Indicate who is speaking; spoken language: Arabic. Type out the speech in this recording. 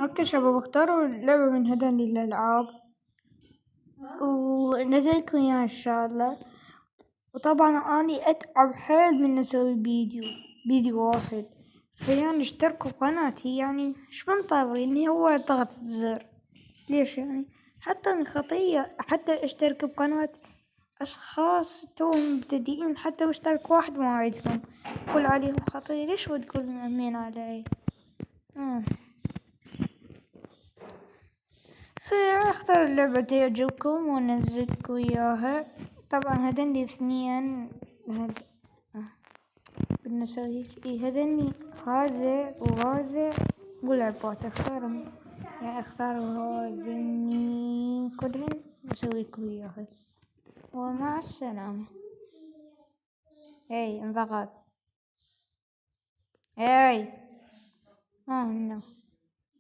Speaker 1: اوكي شباب، اختاروا لعبة من هذين الألعاب ونزلكم إياها إن شاء الله. وطبعا أني أتعب حيل من نسوي فيديو واحد، فيعني اشتركوا بقناتي. يعني شو منتظرين؟ هو ضغط الزر ليش يعني؟ حتى من خطية حتى اشترك بقناة أشخاص توهم مبتدئين، حتى مشترك واحد ما عندهم قول عليهم خطية. ليش وتقول مأمين علي؟ فاختار اللعبة تعجبكم ونزلكوا إياها. طبعا هذني اثنين بدنا نسوي هذني، هذا وهذا ولعبات اختارهم. يعني اختاروا هذني كلهن وسويكوا إياها. ومع السلامة. انضغط. no.